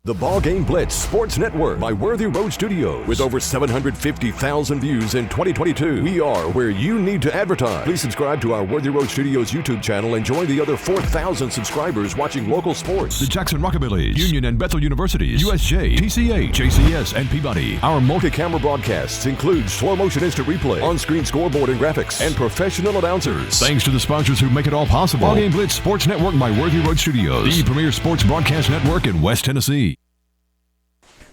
The BallGame Blitz Sports Network by Worthy Road Studios. With over 750,000 views in 2022, we are where you need to advertise. Please subscribe to our Worthy Road Studios YouTube channel and join the other 4,000 subscribers watching local sports. The Jackson Rockabillys, Union and Bethel Universities, USJ, TCA, JCS, and Peabody. Our multi-camera broadcasts include slow motion instant replay, on-screen scoreboard and graphics, and professional announcers. Thanks to the sponsors who make it all possible. BallGame Blitz Sports Network by Worthy Road Studios, the premier sports broadcast network in West Tennessee.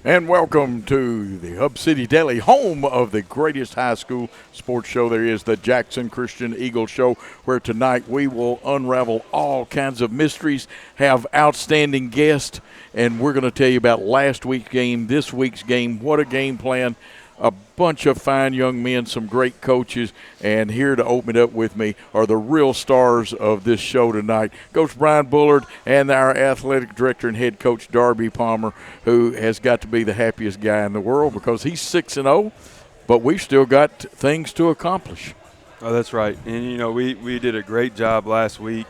And welcome to the Hub City Daily, home of the greatest high school sports show there is, the Jackson Christian Eagle Show, where tonight we will unravel all kinds of mysteries, have outstanding guests, and we're going to tell you about last week's game, this week's game, what a game plan, a bunch of fine young men, some great coaches, and here to open it up with me are the real stars of this show tonight, Coach Brian Bullard and our athletic director and head coach Darby Palmer, who has got to be the happiest guy in the world because he's 6-0, but we've still got things to accomplish. Oh, that's right. And, you know, we did a great job last week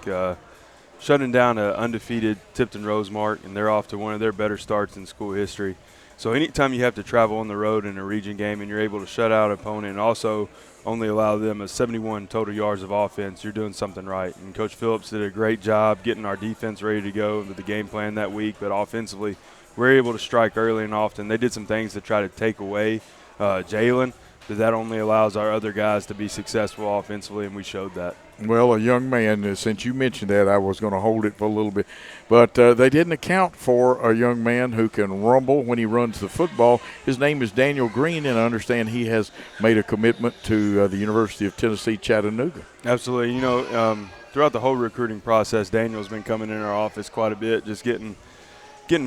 shutting down an undefeated Tipton Rosemark, and they're off to one of their better starts in school history. So anytime you have to travel on the road in a region game and you're able to shut out an opponent and also only allow them a 71 total yards of offense, you're doing something right. And Coach Phillips did a great job getting our defense ready to go with the game plan that week. But offensively, we're able to strike early and often. They did some things to try to take away Jalen, but that only allows our other guys to be successful offensively, and we showed that. Well, a young man, since you mentioned that, I was going to hold it for a little bit. But they didn't account for a young man who can rumble when he runs the football. His name is Daniel Green, and I understand he has made a commitment to the University of Tennessee, Chattanooga. Absolutely. You know, throughout the whole recruiting process, Daniel's been coming in our office quite a bit, just getting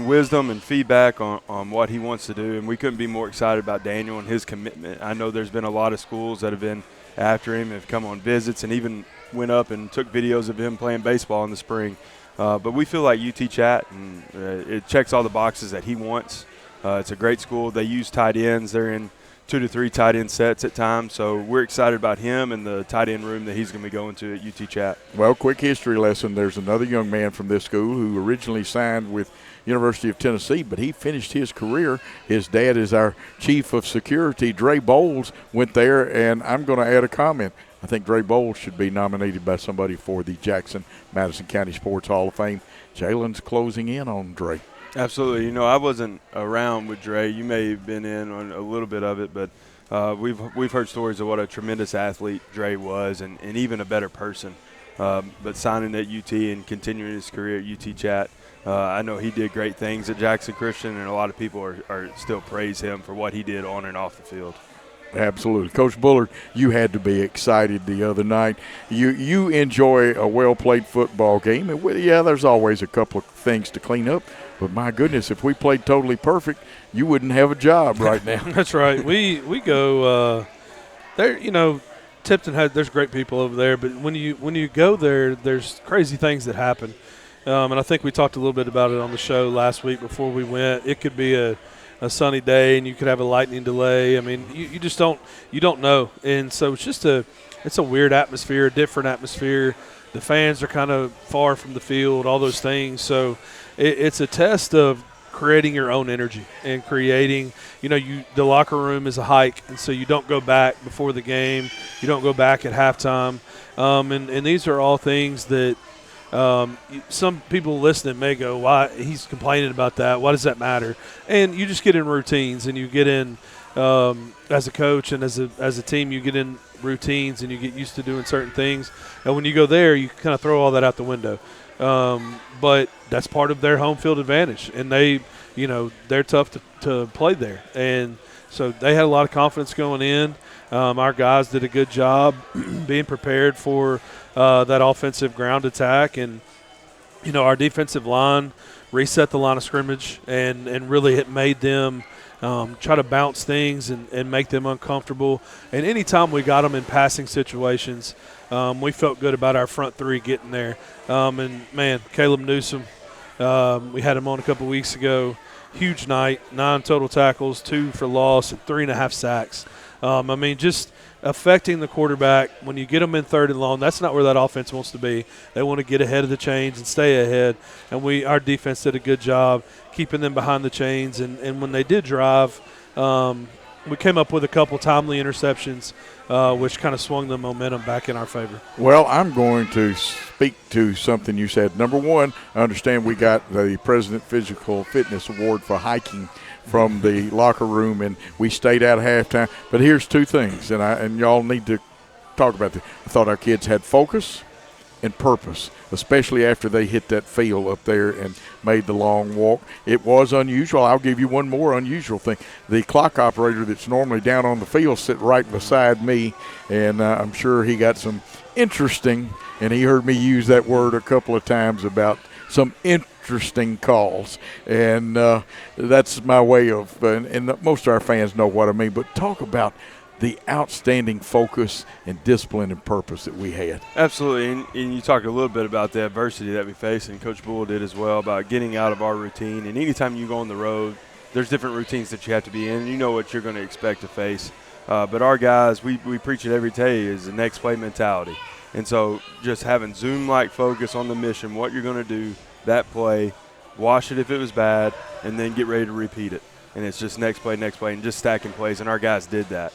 wisdom and feedback on what he wants to do, and we couldn't be more excited about Daniel and his commitment. I know there's been a lot of schools that have been after him, have come on visits, and even went up and took videos of him playing baseball in the spring. But we feel like UT Chat, and it checks all the boxes that he wants. It's a great school. They use tight ends. They're in 2 to 3 tight end sets at times. So we're excited about him and the tight end room that he's going to be going to at UT Chat. Well, quick history lesson. There's another young man from this school who originally signed with University of Tennessee, but he finished his career. His dad is our chief of security. Dre Bowles went there, and I'm going to add a comment. I think Dre Bowles should be nominated by somebody for the Jackson-Madison County Sports Hall of Fame. Jalen's closing in on Dre. Absolutely. You know, I wasn't around with Dre. You may have been in on a little bit of it, but we've heard stories of what a tremendous athlete Dre was and even a better person. But signing at UT and continuing his career at UT Chat, I know he did great things at Jackson Christian, and a lot of people are still praise him for what he did on and off the field. Absolutely. Coach Bullard, you had to be excited the other night. You enjoy a well-played football game. And yeah, there's always a couple of things to clean up. But, my goodness, if we played totally perfect, you wouldn't have a job right now. That's right. We go there, you know, Tipton there's great people over there. But when you go there, there's crazy things that happen. And I think we talked a little bit about it on the show last week before we went. It could be a sunny day and you could have a lightning delay. I mean, you just don't know. And so it's a weird atmosphere, a different atmosphere. The fans are kind of far from the field, all those things. So it's a test of creating your own energy and creating, the locker room is a hike. And so you don't go back before the game. You don't go back at halftime. And these are all things that some people listening may go, why he's complaining about that? Why does that matter? And you just get in routines, and you get in as a coach and as a team, you get in routines and you get used to doing certain things. And when you go there, you kind of throw all that out the window. But that's part of their home field advantage, and they're tough to play there. And so they had a lot of confidence going in. Our guys did a good job being prepared for that offensive ground attack. And, our defensive line reset the line of scrimmage and really it made them try to bounce things and make them uncomfortable. And anytime we got them in passing situations, we felt good about our front three getting there. And, man, Caleb Newsom, we had him on a couple weeks ago. Huge night, 9 total tackles, 2 for loss, and 3.5 sacks. affecting the quarterback. When you get them in 3rd and long, that's not where that offense wants to be. They want to get ahead of the chains and stay ahead. And our defense did a good job keeping them behind the chains. And when they did drive, we came up with a couple timely interceptions, which kind of swung the momentum back in our favor. Well, I'm going to speak to something you said. Number one, I understand we got the President Physical Fitness Award for hiking from the locker room, and we stayed out at halftime. But here's 2 things, and y'all need to talk about this. I thought our kids had focus and purpose, especially after they hit that field up there and made the long walk. It was unusual. I'll give you one more unusual thing. The clock operator that's normally down on the field sit right beside me, and I'm sure he got some interesting, and he heard me use that word a couple of times about some interesting calls. And that's my way of, and most of our fans know what I mean, but talk about the outstanding focus and discipline and purpose that we had. Absolutely, and you talked a little bit about the adversity that we faced, and Coach Bull did as well, about getting out of our routine. And anytime you go on the road, there's different routines that you have to be in, and you know what you're going to expect to face. But our guys, we preach it every day, is the next play mentality. And so just having Zoom-like focus on the mission, what you're going to do, that play, wash it if it was bad, and then get ready to repeat it. And it's just next play, and just stacking plays, and our guys did that.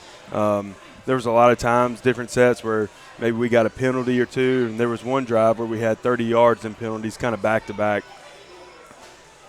There was a lot of times, different sets, where maybe we got a penalty or 2, and there was one drive where we had 30 yards in penalties kind of back-to-back.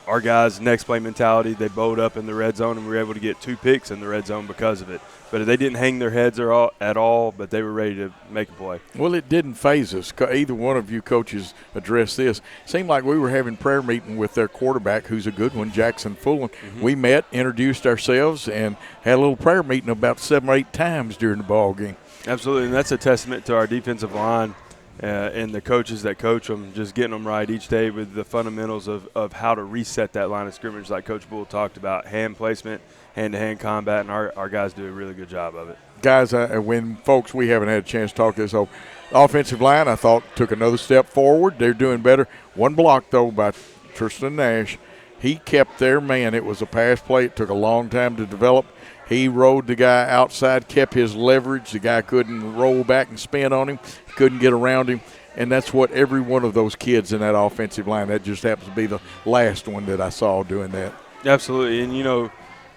Our guys' next play mentality, they bowed up in the red zone, and we were able to get 2 picks in the red zone because of it. But they didn't hang their heads at all, but they were ready to make a play. Well, it didn't phase us. Either one of you coaches addressed this. It seemed like we were having prayer meeting with their quarterback, who's a good one, Jackson Fullen. Mm-hmm. We met, introduced ourselves, and had a little prayer meeting about 7 or 8 times during the ball game. Absolutely, and that's a testament to our defensive line and the coaches that coach them, just getting them right each day with the fundamentals of how to reset that line of scrimmage, like Coach Bull talked about, hand placement, hand-to-hand combat, and our guys do a really good job of it. Guys, we haven't had a chance to talk this over. Offensive line, I thought, took another step forward. They're doing better. One block, though, by Tristan Nash. He kept their man. It was a pass play. It took a long time to develop. He rode the guy outside, kept his leverage. The guy couldn't roll back and spin on him. He couldn't get around him. And that's what every one of those kids in that offensive line, that just happens to be the last one that I saw doing that. Absolutely. And, you know,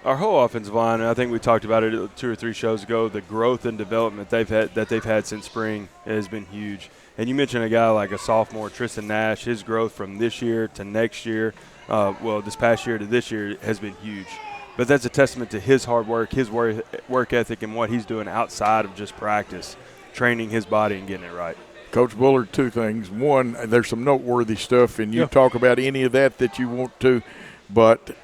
our whole offensive line, and I think we talked about it 2 or 3 shows ago, the growth and development they've had since spring has been huge. And you mentioned a guy like a sophomore, Tristan Nash, his growth from this year to next year, this past year to this year has been huge. But that's a testament to his hard work, his work ethic, and what he's doing outside of just practice, training his body and getting it right. Coach Bullard, 2 things. One, there's some noteworthy stuff, and you talk about any of that you want to, but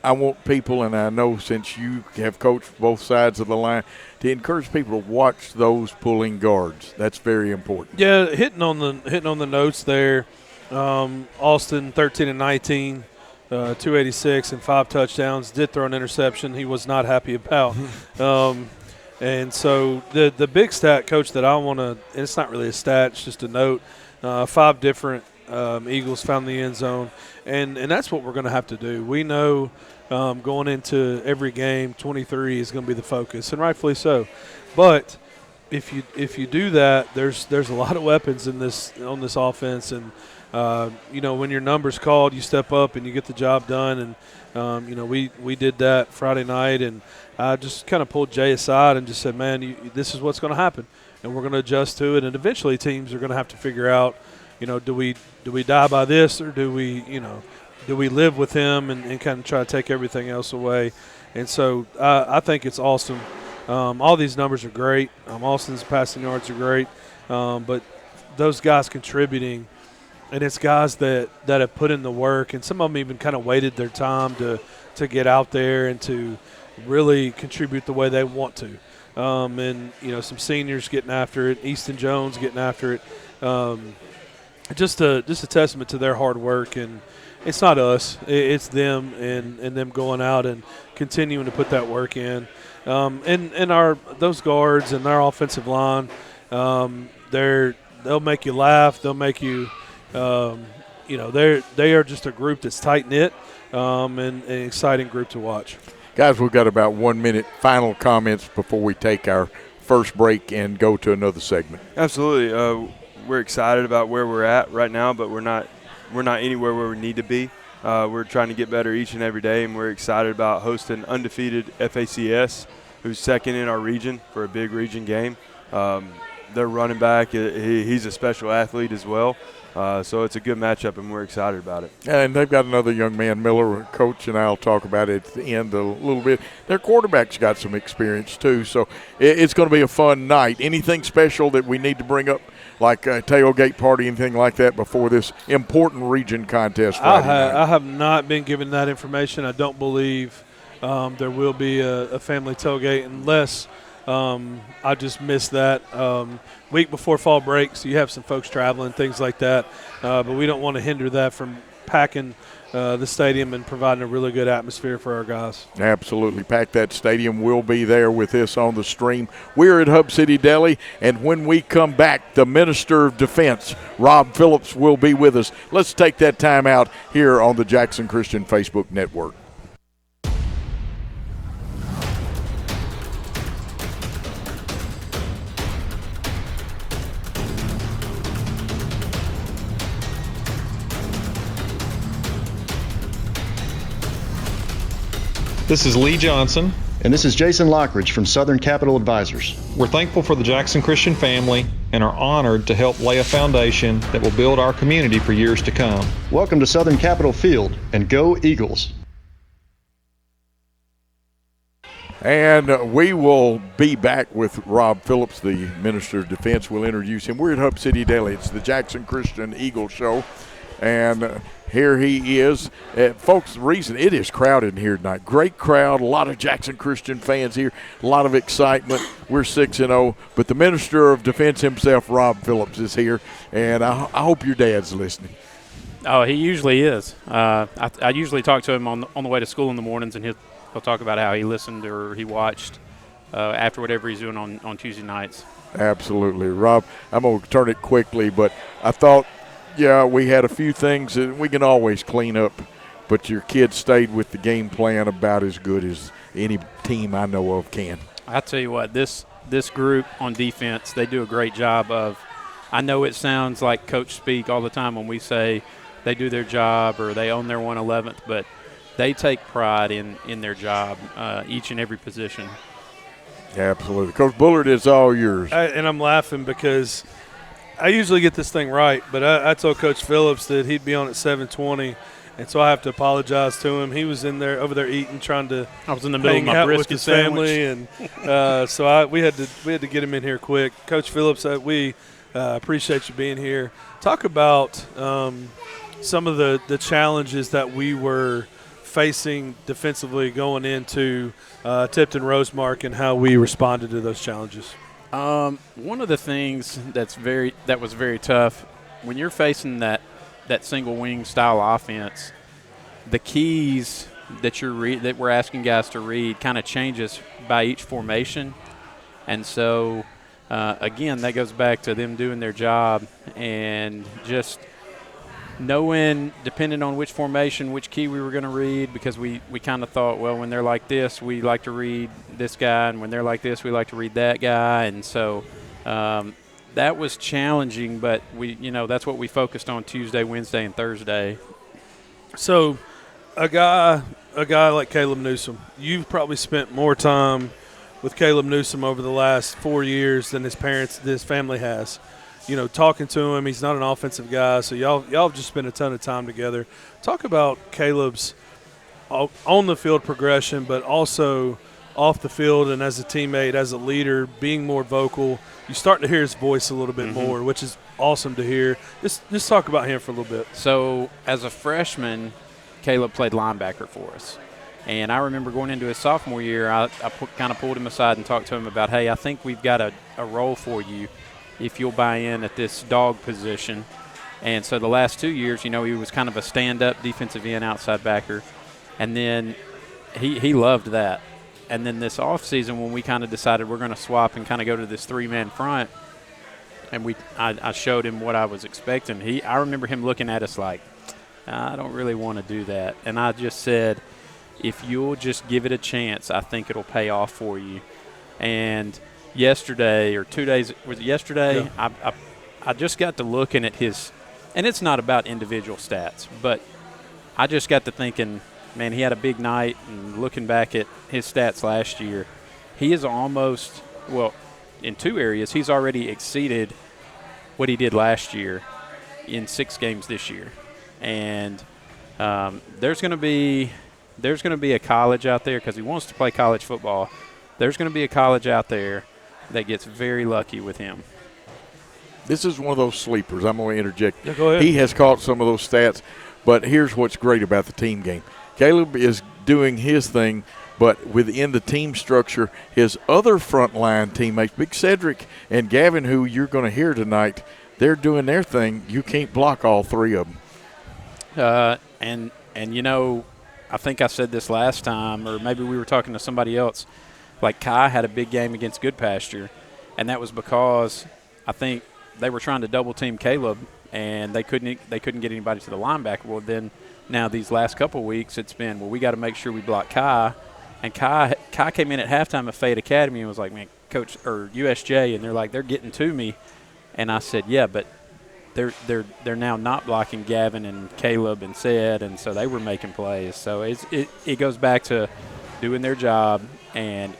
I want people, and I know since you have coached both sides of the line, to encourage people to watch those pulling guards. That's very important. Yeah, hitting on the notes there. Austin, 13 and 19. 286 and 5 touchdowns. Did throw an interception he was not happy about. And so the big stat, Coach, that I want to – and it's not really a stat, it's just a note. 5 different Eagles found the end zone. And that's what we're going to have to do. We know going into every game, 23 is going to be the focus, and rightfully so. But if you do that, there's a lot of weapons on this offense, and when your number's called, you step up and you get the job done. And we did that Friday night, and I just kind of pulled Jay aside and just said, man, this is what's going to happen, and we're going to adjust to it. And eventually, teams are going to have to figure out, do we die by this, or do we live with him and kind of try to take everything else away? And so I think it's awesome. All these numbers are great. Austin's passing yards are great, but those guys contributing. And it's guys that have put in the work, and some of them even kind of waited their time to get out there and to really contribute the way they want to. Some seniors getting after it, Easton Jones getting after it. Just a testament to their hard work, and it's not us, it's them and them going out and continuing to put that work in. And those guards and their offensive line, they'll make you laugh, they'll make you. They are just a group that's tight-knit and an exciting group to watch. Guys, we've got about 1 minute. Final comments before we take our first break and go to another segment. Absolutely. We're excited about where we're at right now, but we're not anywhere where we need to be. We're trying to get better each and every day, and we're excited about hosting undefeated FACS, who's second in our region for a big region game. Their running back, he's a special athlete as well. So it's a good matchup, and we're excited about it. And they've got another young man, Miller. Coach and I will talk about it at the end a little bit. Their quarterback's got some experience too, so it's going to be a fun night. Anything special that we need to bring up, like a tailgate party, anything like that, before this important region contest Friday night? I have not been given that information. I don't believe there will be a family tailgate unless I just missed that. Week before fall break, so you have some folks traveling, things like that. But we don't want to hinder that from packing the stadium and providing a really good atmosphere for our guys. Absolutely. Pack that stadium. We'll be there with this on the stream. We're at Hub City Deli, and when we come back, the Minister of Defense, Rob Phillips, will be with us. Let's take that time out here on the Jackson Christian Facebook Network. This is Lee Johnson. And this is Jason Lockridge from Southern Capital Advisors. We're thankful for the Jackson Christian family and are honored to help lay a foundation that will build our community for years to come. Welcome to Southern Capital Field, and go Eagles. And we will be back with Rob Phillips, the Minister of Defense. We'll introduce him. We're at Hub City Deli. It's the Jackson Christian Eagle Show. And here he is. Folks, the reason it is crowded in here tonight. Great crowd, a lot of Jackson Christian fans here, a lot of excitement. We're 6-0, but the Minister of Defense himself, Rob Phillips, is here, and I hope your dad's listening. Oh, he usually is. I usually talk to him on the way to school in the mornings, and he'll talk about how he listened or he watched after whatever he's doing on Tuesday nights. Absolutely. Rob, I'm going to turn it quickly, but I thought, yeah, we had a few things that we can always clean up, but your kids stayed with the game plan about as good as any team I know of can. I tell you what, this group on defense, they do a great job of – I know it sounds like coach speak all the time when we say they do their job or they own their 111th, but they take pride in their job, each and every position. Absolutely. Coach Bullard, it's all yours. And I'm laughing because – I usually get this thing right, but I told Coach Phillips that he'd be on at 7:20, and so I have to apologize to him. He was over there eating, trying to I was in the middle of my brisket with his family, sandwich. And so we had to get him in here quick. Coach Phillips, we appreciate you being here. Talk about some of the challenges that we were facing defensively going into Tipton Rosemark and how we responded to those challenges. One of the things that was very tough when you're facing that single wing style offense, the keys that we're asking guys to read kind of changes by each formation, and so again that goes back to them doing their job and just knowing, depending on which formation, which key we were going to read, because we kind of thought, well, when they're like this, we like to read this guy, and when they're like this, we like to read that guy. And so that was challenging, but that's what we focused on Tuesday, Wednesday, and Thursday. So a guy like Caleb Newsom, you've probably spent more time with Caleb Newsom over the last 4 years than his family has. Talking to him, he's not an offensive guy, so y'all just spent a ton of time together. Talk about Caleb's on the field progression, but also off the field and as a teammate, as a leader, being more vocal. You start to hear his voice a little bit more, which is awesome to hear. Just talk about him for a little bit. So as a freshman, Caleb played linebacker for us. And I remember going into his sophomore year, I kind of pulled him aside and talked to him about, hey, I think we've got a role for you if you'll buy in at this dog position. And so the last 2 years, he was kind of a stand-up defensive end outside backer. And then he loved that. And then this offseason when we kind of decided we're going to swap and kind of go to this three-man front, and I showed him what I was expecting. I remember him looking at us like, I don't really want to do that. And I just said, if you'll just give it a chance, I think it'll pay off for you. And yesterday or 2 days. Was it yesterday? Yeah. I just got to looking at his, and it's not about individual stats, but I just got to thinking, man, he had a big night, and looking back at his stats last year, he is almost, well, in 2 areas, he's already exceeded what he did last year in 6 games this year. And there's going to be a college out there, because he wants to play college football. There's going to be a college out there that gets very lucky with him. This is one of those sleepers. I'm going to interject. Yeah, go ahead. He has caught some of those stats, but here's what's great about the team game. Caleb is doing his thing, but within the team structure, his other frontline teammates, Big Cedric and Gavin, who you're going to hear tonight, they're doing their thing. You can't block all 3 of them. And you know, I think I said this last time, or maybe we were talking to somebody else. Like, Kai had a big game against Good Pasture, and that was because I think they were trying to double team Caleb, and they couldn't get anybody to the linebacker. Well, then now these last couple of weeks, it's been, well, we got to make sure we block Kai. And Kai came in at halftime of Fayette Academy and was like, man, Coach, or USJ, and they're like, they're getting to me. And I said, yeah, but they're now not blocking Gavin and Caleb and Ced, and so they were making plays. So it goes back to doing their job, and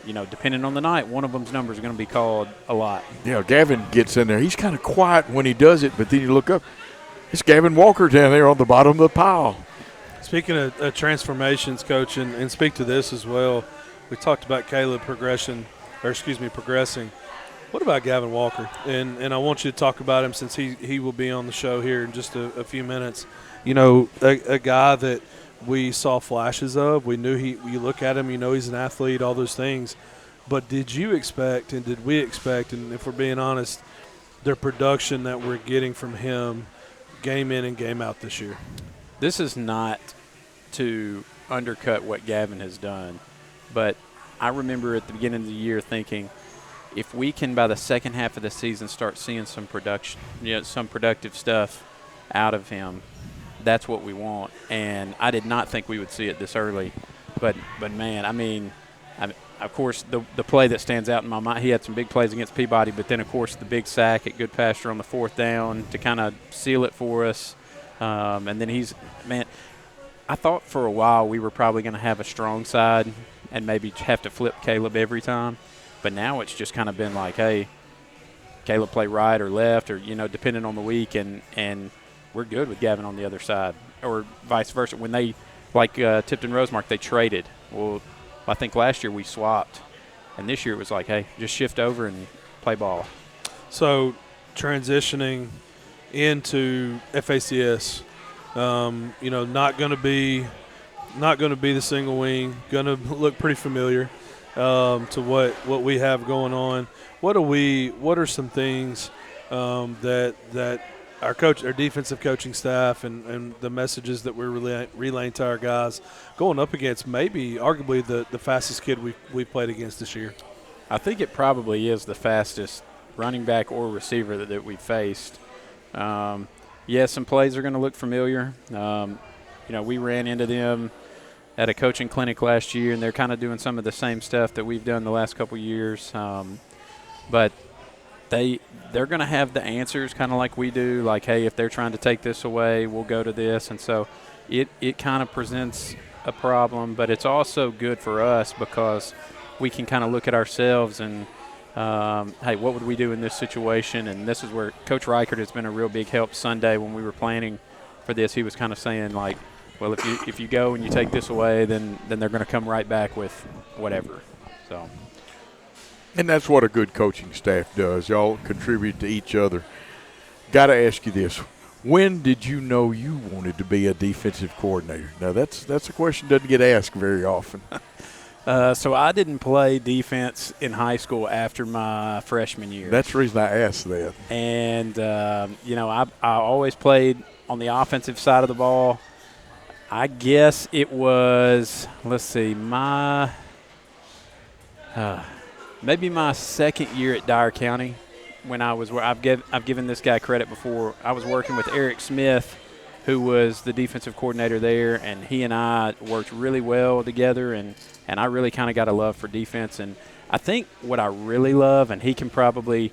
you know, depending on the night, one of them's numbers are going to be called a lot. Yeah, Gavin gets in there. He's kind of quiet when he does it, but then you look up, it's Gavin Walker down there on the bottom of the pile. Speaking of transformations, Coach, and speak to this as well, we talked about Caleb progressing. What about Gavin Walker? And I want you to talk about him, since he will be on the show here in just a few minutes. You know, a guy that we saw flashes of. We knew you look at him, you know he's an athlete, all those things. But did you expect, and did we expect, and if we're being honest, the production that we're getting from him game in and game out this year? This is not to undercut what Gavin has done, but I remember at the beginning of the year thinking, if we can, by the second half of the season, start seeing some production, some productive stuff out of him, that's what we want. And I did not think we would see it this early. But man, I mean, of course, the play that stands out in my mind, he had some big plays against Peabody, but then, of course, the big sack at Good Pasture on the 4th down to kind of seal it for us. And then I thought for a while we were probably going to have a strong side and maybe have to flip Caleb every time. But now it's just kind of been like, hey, Caleb play right or left, or, depending on the week, and we're good with Gavin on the other side, or vice versa. When they, like Tipton Rosemark, they traded. Well, I think last year we swapped, and this year it was like, hey, just shift over and play ball. So transitioning into FACS, not going to be the single wing, going to look pretty familiar to what we have going on. What are some things that our defensive coaching staff and the messages that we're relaying to our guys going up against maybe arguably the fastest kid we've played against this year? I think it probably is the fastest running back or receiver that we faced. Some plays are going to look familiar. We ran into them at a coaching clinic last year, and they're kind of doing some of the same stuff that we've done the last couple years. But they're going to have the answers kind of like we do, like, hey, if they're trying to take this away, we'll go to this. And so it kind of presents a problem, but it's also good for us because we can kind of look at ourselves and, hey, what would we do in this situation? And this is where Coach Reichert has been a real big help. Sunday when we were planning for this, he was kind of saying, like, well, if you go and you take this away, then they're going to come right back with whatever. So. And that's what a good coaching staff does. Y'all contribute to each other. Got to ask you this. When did you know you wanted to be a defensive coordinator? Now, that's a question that doesn't get asked very often. So I didn't play defense in high school after my freshman year. That's the reason I asked that. And, I always played on the offensive side of the ball. I guess it was, maybe my second year at Dyer County when I've given this guy credit before. I was working with Eric Smith who was the defensive coordinator there, and he and I worked really well together, and I really kind of got a love for defense. And I think what I really love, and he can probably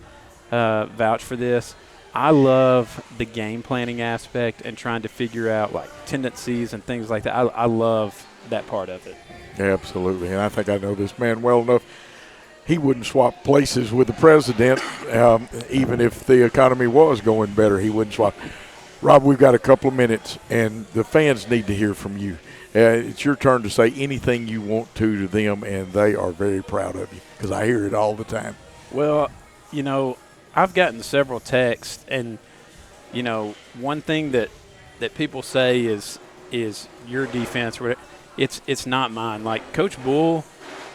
vouch for this, I love the game planning aspect and trying to figure out like tendencies and things like that. I love that part of it. Absolutely, and I think I know this man well enough. He wouldn't swap places with the president, even if the economy was going better. He wouldn't swap. Rob, we've got a couple of minutes, and the fans need to hear from you. It's your turn to say anything you want to them, and they are very proud of you because I hear it all the time. Well, you know, I've gotten several texts, and, you know, one thing that people say is your defense. It's not mine. Like Coach Bull,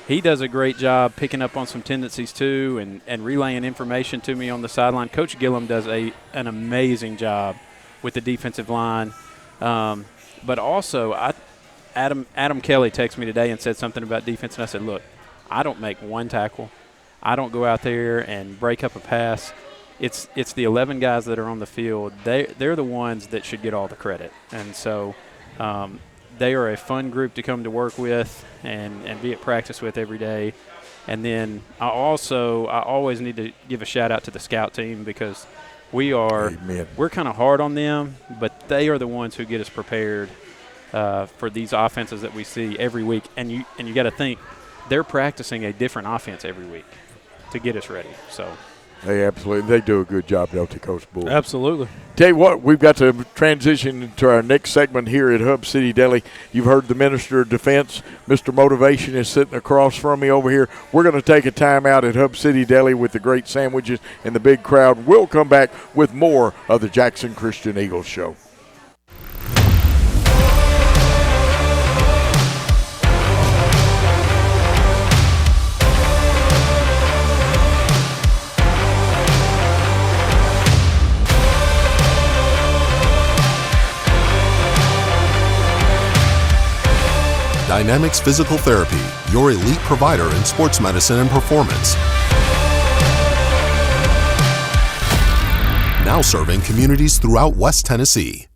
he does a great job picking up on some tendencies too and relaying information to me on the sideline. Coach Gillum does an amazing job with the defensive line. But also, Adam Kelly texted me today and said something about defense, and I said, look, I don't make one tackle. I don't go out there and break up a pass. It's the 11 guys that are on the field. They're the ones that should get all the credit. And so they are a fun group to come to work with and be at practice with every day. And then I always need to give a shout-out to the scout team because we're kind of hard on them, but they are the ones who get us prepared for these offenses that we see every week. And you got to think, they're practicing a different offense every week to get us ready. So They do a good job, don't they, Coach Bull? Absolutely. Tell you what, we've got to transition to our next segment here at Hub City Deli. You've heard the Minister of Defense. Mr. Motivation is sitting across from me over here. We're going to take a time out at Hub City Deli with the great sandwiches and the big crowd. We'll come back with more of the Jackson Christian Eagles Show. Dynamics Physical Therapy, your elite provider in sports medicine and performance. Now serving communities throughout West Tennessee.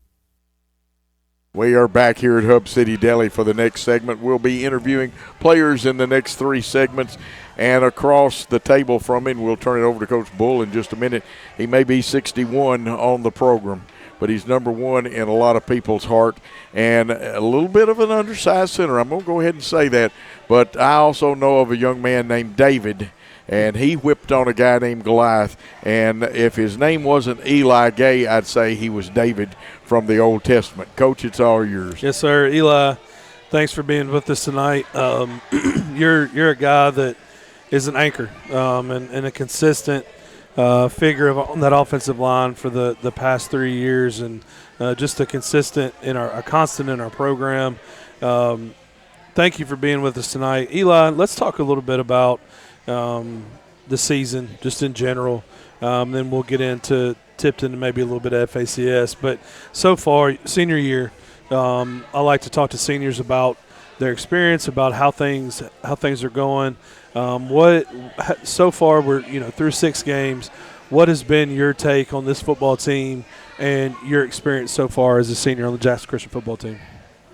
We are back here at Hub City Deli for the next segment. We'll be interviewing players in the next three segments. And across the table from him, we'll turn it over to Coach Bull in just a minute. He may be 61 on the program, but he's number one in a lot of people's heart and a little bit of an undersized center. I'm going to go ahead and say that. But I also know of a young man named David, and he whipped on a guy named Goliath. And if his name wasn't Eli Gay, I'd say he was David from the Old Testament. Coach, it's all yours. Yes, sir. Eli, thanks for being with us tonight. You're a guy that is an anchor and a consistent figure on that offensive line for the past 3 years, and just a constant in our program. Thank you for being with us tonight. Eli, let's talk a little bit about the season just in general. Then we'll get into Tipton and maybe a little bit of FACS. But so far, senior year, I like to talk to seniors about their experience, about how things are going. So far we're through 6 games. What has been your take on this football team and your experience so far as a senior on the Jackson Christian football team?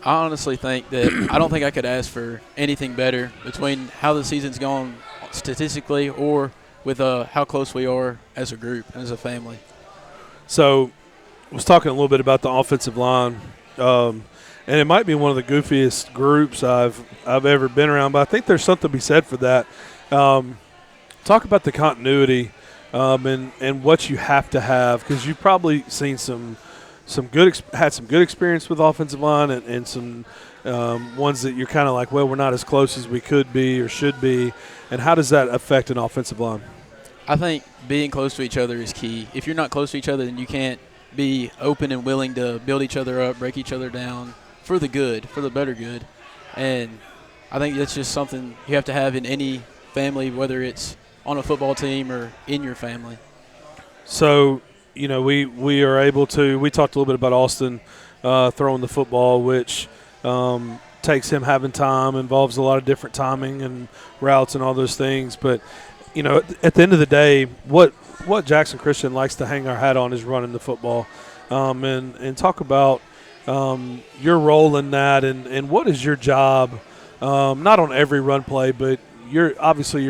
I honestly think that I don't think I could ask for anything better between how the season's gone statistically or with how close we are as a group and as a family. So I was talking a little bit about the offensive line, and it might be one of the goofiest groups I've ever been around, but I think there's something to be said for that. Talk about the continuity and what you have to have, because you've probably seen had some good experience with offensive line and some ones that you're kind of like, well, we're not as close as we could be or should be. And how does that affect an offensive line? I think being close to each other is key. If you're not close to each other, then you can't be open and willing to build each other up, break each other down for the good, for the better good. And I think that's just something you have to have in any family, whether it's on a football team or in your family. So, we are able to – we talked a little bit about Austin throwing the football, which takes him having time, involves a lot of different timing and routes and all those things. But, at the end of the day, what Jackson Christian likes to hang our hat on is running the football. And talk about, your role in that, and what is your job, not on every run play, but you're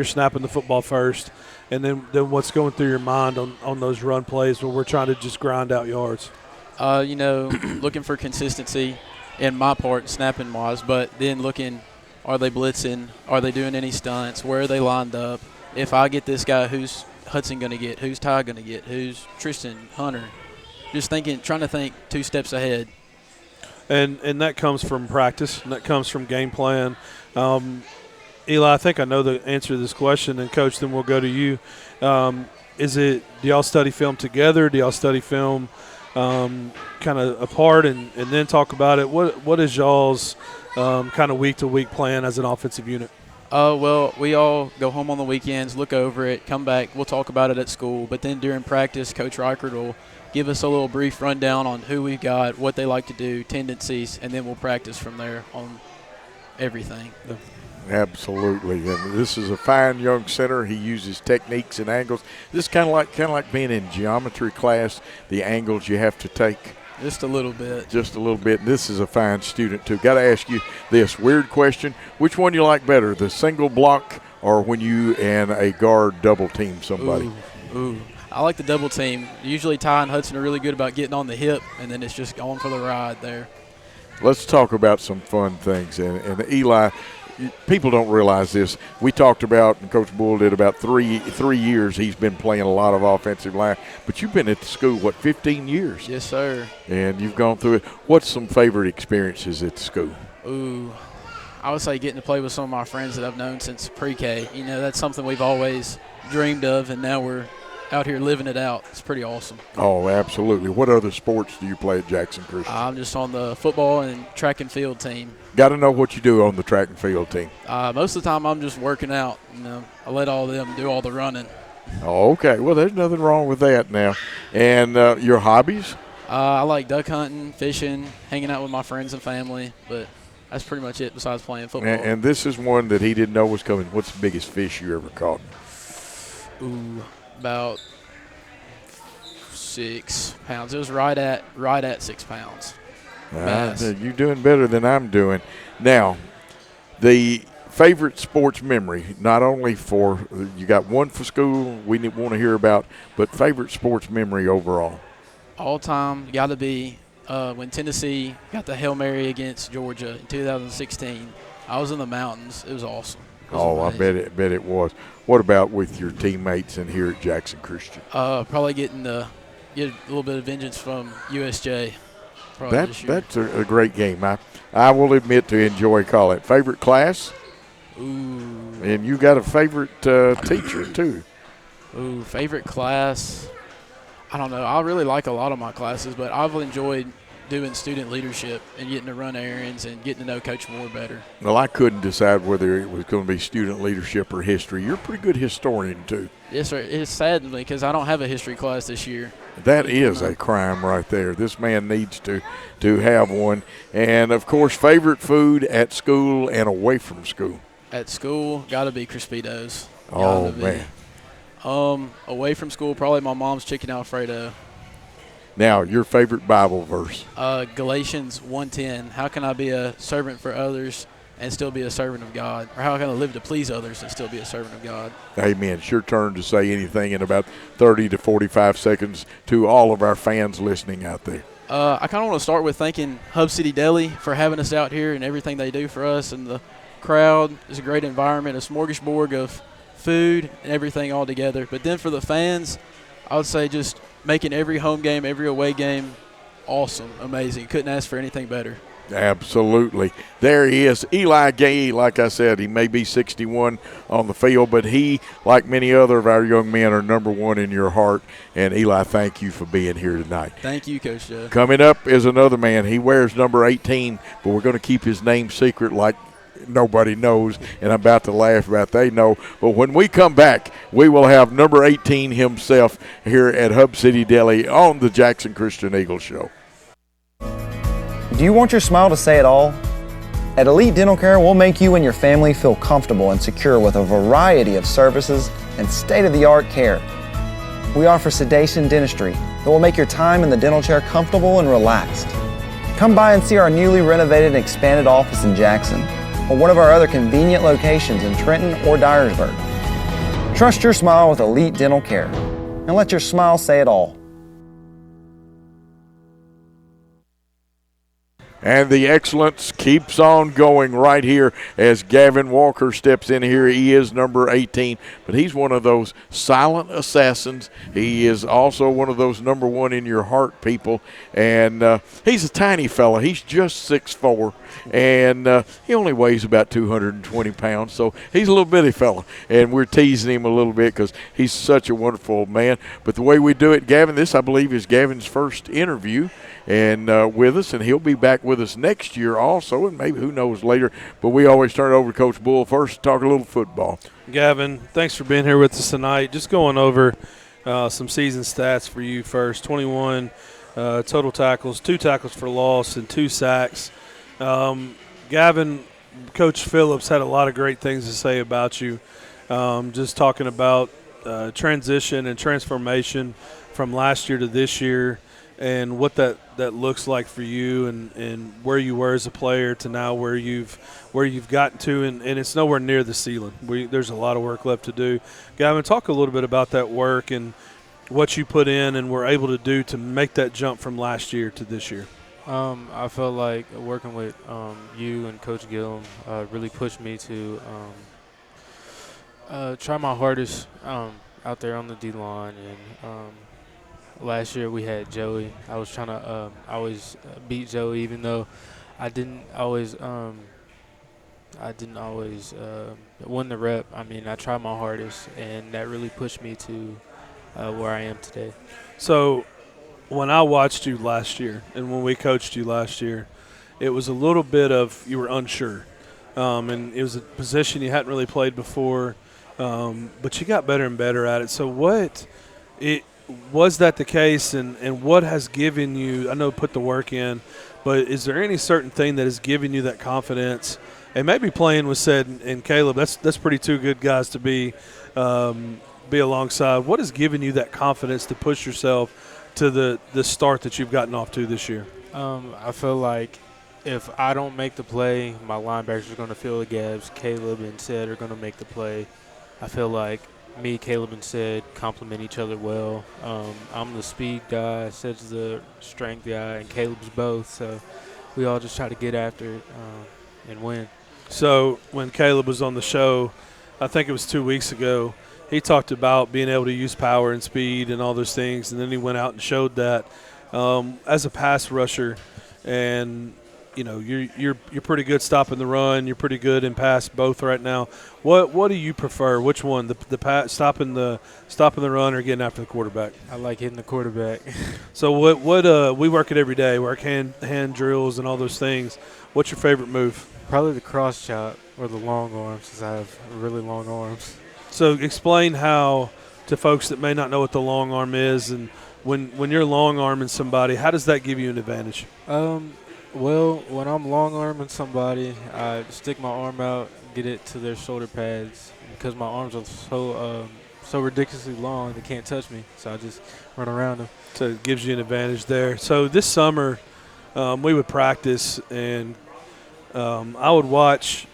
snapping the football first, and then what's going through your mind on those run plays where we're trying to just grind out yards? Looking for consistency in my part, snapping-wise, but then looking, are they blitzing? Are they doing any stunts? Where are they lined up? If I get this guy, who's Hudson going to get? Who's Ty going to get? Who's Tristan, Hunter? Just trying to think 2 steps ahead. And that comes from practice, and that comes from game plan. Eli, I think I know the answer to this question, and Coach, then we'll go to you. Do y'all study film together? Do y'all study film kind of apart and then talk about it? What is y'all's kind of week-to-week plan as an offensive unit? Well, we all go home on the weekends, look over it, come back. We'll talk about it at school. But then during practice, Coach Reichert will give us a little brief rundown on who we've got, what they like to do, tendencies, and then we'll practice from there on everything. Absolutely, and this is a fine young center. He uses techniques and angles. This is kind of like being in geometry class. The angles you have to take. Just a little bit. Just a little bit. And this is a fine student too. Got to ask you this weird question: which one you like better, the single block or when you and a guard double team somebody? Ooh. I like the double team. Usually Ty and Hudson are really good about getting on the hip, and then it's just going for the ride there. Let's talk about some fun things. And Eli, people don't realize this. We talked about, and Coach Bull did, about three years he's been playing a lot of offensive line. But you've been at the school, 15 years? Yes, sir. And you've gone through it. What's some favorite experiences at the school? Ooh, I would say getting to play with some of my friends that I've known since pre-K. That's something we've always dreamed of, and now we're out here living it out. It's pretty awesome. Oh, absolutely. What other sports do you play at Jackson Christian? I'm just on the football and track and field team. Got to know what you do on the track and field team. Most of the time I'm just working out. I let all of them do all the running. Oh, okay. Well, there's nothing wrong with that now. And your hobbies? I like duck hunting, fishing, hanging out with my friends and family, but that's pretty much it besides playing football. And this is one that he didn't know was coming. What's the biggest fish you ever caught? Ooh, about 6 pounds. It was right at 6 pounds. You're doing better than I'm doing. Now, the favorite sports memory, not only for you got one for school we want to hear about, but favorite sports memory overall. All time got to be when Tennessee got the Hail Mary against Georgia in 2016. I was in the mountains. It was awesome. I bet it was. What about with your teammates and here at Jackson Christian? Probably get a little bit of vengeance from USJ. That's a great game. I will admit to enjoy calling it. Favorite class? Ooh. And you got a favorite teacher too. Ooh, favorite class? I don't know. I really like a lot of my classes, but I've enjoyed doing student leadership and getting to run errands and getting to know Coach Moore better. Well, I couldn't decide whether it was going to be student leadership or history. You're a pretty good historian, too. Yes, sir. It's sad to me because I don't have a history class this year. That is a crime right there. This man needs to have one. And, of course, favorite food at school and away from school. At school, got to be Crispitos. Oh, man. Away from school, probably my mom's chicken Alfredo. Now, your favorite Bible verse? Galatians 1:10. How can I be a servant for others and still be a servant of God? Or how can I live to please others and still be a servant of God? Amen. It's your turn to say anything in about 30 to 45 seconds to all of our fans listening out there. I kind of want to start with thanking Hub City Deli for having us out here and everything they do for us. And the crowd is a great environment, a smorgasbord of food and everything all together. But then for the fans, I would say just making every home game, every away game awesome, amazing. Couldn't ask for anything better. Absolutely. There he is, Eli Gay. Like I said, he may be 61 on the field, but he, like many other of our young men, are number one in your heart. And, Eli, thank you for being here tonight. Thank you, Coach Joe. Coming up is another man. He wears number 18, but we're going to keep his name secret like nobody knows, and I'm about to laugh about they know. But when we come back, we will have number 18 himself here at Hub City Deli on the Jackson Christian Eagle Show. Do you want your smile to say it all? At Elite Dental Care, we'll make you and your family feel comfortable and secure with a variety of services and state-of-the-art care. We offer sedation dentistry that will make your time in the dental chair comfortable and relaxed. Come by and see our newly renovated and expanded office in Jackson, or one of our other convenient locations in Trenton or Dyersburg. Trust your smile with Elite Dental Care, and let your smile say it all. And the excellence keeps on going right here as Gavin Walker steps in here. He is number 18, but he's one of those silent assassins. He is also one of those number one in your heart people. And he's a tiny fella. He's just 6'4", and he only weighs about 220 pounds. So he's a little bitty fella, and we're teasing him a little bit because he's such a wonderful man. But the way we do it, Gavin, this I believe is Gavin's first interview and with us, and he'll be back with us next year also, and maybe who knows later. But we always turn it over to Coach Bull first to talk a little football. Gavin, thanks for being here with us tonight. Just going over some season stats for you first. 21 total tackles, 2 tackles for loss, and 2 sacks. Gavin, Coach Phillips had a lot of great things to say about you, just talking about transition and transformation from last year to this year, and what that looks like for you, and where you were as a player to now where you've gotten to, and it's nowhere near the ceiling. There's a lot of work left to do. Gavin, talk a little bit about that work and what you put in and were able to do to make that jump from last year to this year. I felt like working with you and Coach Gillum really pushed me to try my hardest out there on the D-line, and last year we had Joey. I was trying to always beat Joey, even though I didn't always win the rep. I mean, I tried my hardest, and that really pushed me to where I am today. So when I watched you last year and when we coached you last year, it was a little bit of you were unsure. And it was a position you hadn't really played before, but you got better and better at it. So was that the case, and what has given you – I know put the work in, but is there any certain thing that has given you that confidence? And maybe playing with Sid and Caleb, that's pretty two good guys to be alongside. What has given you that confidence to push yourself to the start that you've gotten off to this year? I feel like if I don't make the play, my linebackers are going to fill the gaps. Caleb and Sid are going to make the play. I feel like me, Caleb, and Sid complement each other well. I'm the speed guy, Sid's the strength guy, and Caleb's both. So we all just try to get after it and win. So when Caleb was on the show, I think it was 2 weeks ago, he talked about being able to use power and speed and all those things, and then he went out and showed that as a pass rusher. And you know, you're pretty good stopping the run. You're pretty good in pass both right now. What do you prefer? Which one? The pass, stopping the run, or getting after the quarterback? I like hitting the quarterback. So what we work it every day. Work hand drills and all those things. What's your favorite move? Probably the cross chop or the long arms, since I have really long arms. So explain how to folks that may not know what the long arm is, and when you're long arming somebody, how does that give you an advantage? Well, when I'm long arming somebody, I stick my arm out, get it to their shoulder pads, because my arms are so ridiculously long they can't touch me. So I just run around them. So it gives you an advantage there. So this summer, we would practice, and I would watch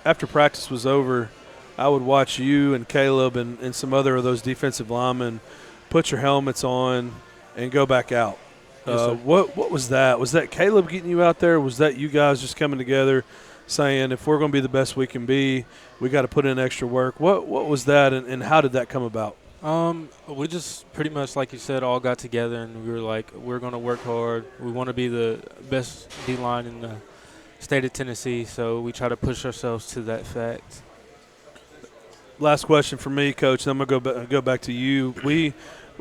after practice was over. I would watch you and Caleb and some other of those defensive linemen put your helmets on and go back out. Yes, what was that? Was that Caleb getting you out there? Was that you guys just coming together saying, if we're going to be the best we can be, we got to put in extra work? What was that, and how did that come about? We just pretty much, like you said, all got together, and we were like, we're going to work hard. We want to be the best D-line in the state of Tennessee, so we try to push ourselves to that fact. Last question for me, Coach, and I'm going to go back to you.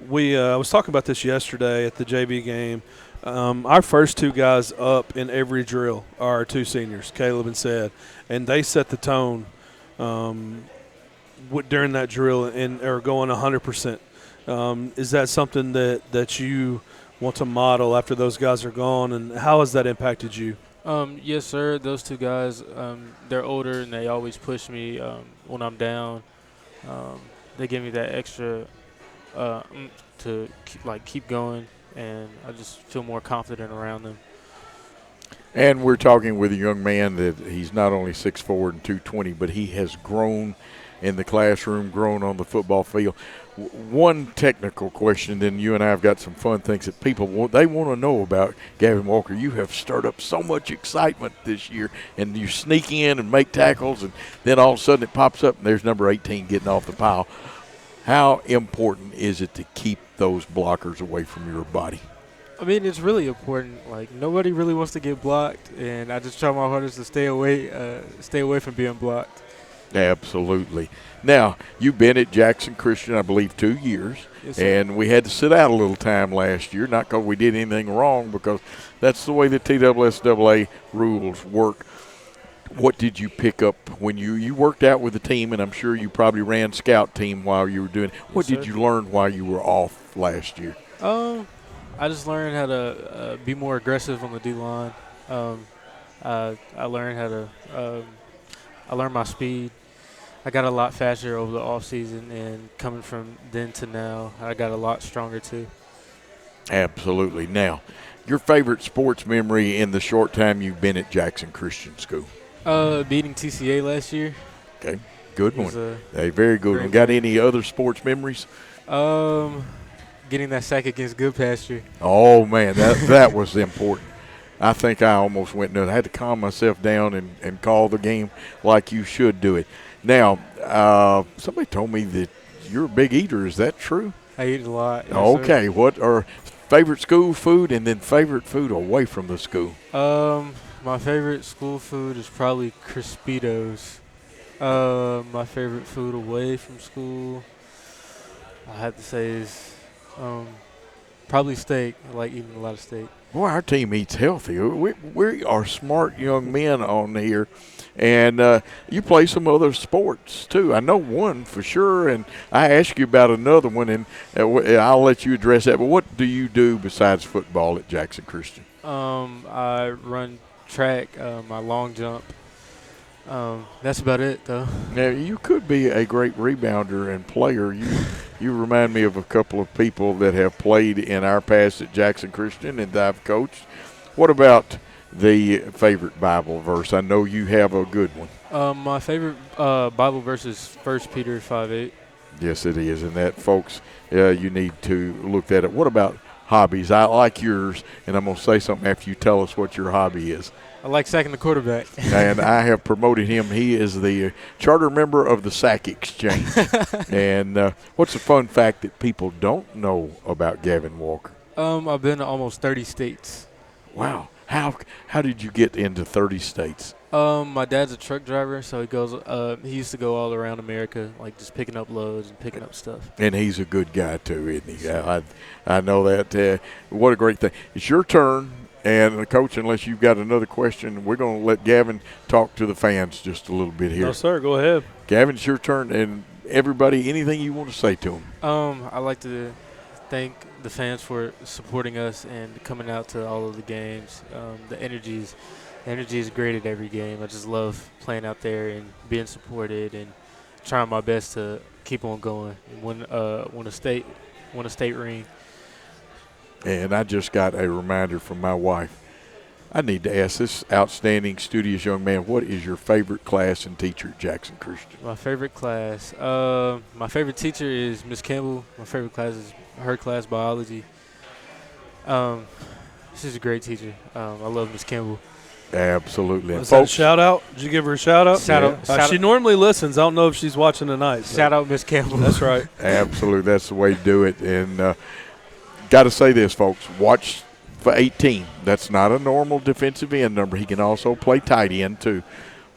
I was talking about this yesterday at the JV game. Our first two guys up in every drill are our two seniors, Caleb and Sid, and they set the tone during that drill and are going 100%. Is that something that you want to model after those guys are gone, and how has that impacted you? Yes, sir. Those two guys, they're older, and they always push me when I'm down. They give me that extra to keep going, and I just feel more confident around them. And we're talking with a young man that he's not only 6'4" and 220, but he has grown in the classroom, grown on the football field. One technical question, then you and I have got some fun things that people want to know about Gavin Walker. You have stirred up so much excitement this year, and you sneak in and make tackles, and then all of a sudden it pops up, and there's number 18 getting off the pile. How important is it to keep those blockers away from your body? I mean, it's really important. Like, nobody really wants to get blocked, and I just try my hardest to stay away from being blocked. Absolutely. Now, you've been at Jackson Christian, I believe, 2 years. Yes, sir. And we had to sit out a little time last year, not because we did anything wrong, because that's the way the TSSAA rules work. What did you pick up when you worked out with the team, and I'm sure you probably ran scout team while you were doing it. What did you learn while you were off last year? I just learned how to be more aggressive on the D-line. I learned how to I learned my speed. I got a lot faster over the off season, and coming from then to now, I got a lot stronger too. Absolutely. Now, your favorite sports memory in the short time you've been at Jackson Christian School? Beating TCA last year. Okay, good one. A very good one. Got any other sports memories? Getting that sack against Good Pasture. Oh, man, that was important. I think I almost went nuts. I had to calm myself down and call the game like you should do it. Now, somebody told me that you're a big eater. Is that true? I eat a lot. Yes, okay. sir. What are favorite school food and then favorite food away from the school? My favorite school food is probably Crispitos. My favorite food away from school, I have to say, is probably steak. I like eating a lot of steak. Boy, our team eats healthy. We are smart young men on here. And you play some other sports, too. I know one for sure, and I asked you about another one, and I'll let you address that. But what do you do besides football at Jackson Christian? I run track, my long jump. That's about it, though. Now, you could be a great rebounder and player. You remind me of a couple of people that have played in our past at Jackson Christian and I've coached. What about the favorite Bible verse? I know you have a good one. My favorite Bible verse is 1 Peter 5:8. Yes, it is. And that, folks, you need to look that up. What about hobbies? I like yours, and I'm going to say something after you tell us what your hobby is. I like sacking the quarterback. And I have promoted him. He is the charter member of the Sack Exchange. And what's a fun fact that people don't know about Gavin Walker? I've been to almost 30 states. Wow. How did you get into 30 states? My dad's a truck driver, so he used to go all around America, like just picking up loads and picking up stuff. And he's a good guy, too, isn't he? I know that. What a great thing. It's your turn. And, Coach, unless you've got another question, we're going to let Gavin talk to the fans just a little bit here. No, sir. Go ahead. Gavin, it's your turn. And everybody, anything you want to say to them? I'd like to thank the fans for supporting us and coming out to all of the games. The energy is great at every game. I just love playing out there and being supported and trying my best to keep on going and win a state ring. And I just got a reminder from my wife. I need to ask this outstanding, studious young man, what is your favorite class and teacher at Jackson Christian? My favorite class? My favorite teacher is Miss Campbell. My favorite class is her class, biology. She's a great teacher. I love Miss Campbell. Absolutely. Was that a shout out? Did you give her a shout out? Shout out. She normally listens. I don't know if she's watching tonight. Shout out, Miss Campbell. That's right. Absolutely. That's the way to do it. And got to say this, folks. Watch for 18. That's not a normal defensive end number. He can also play tight end, too.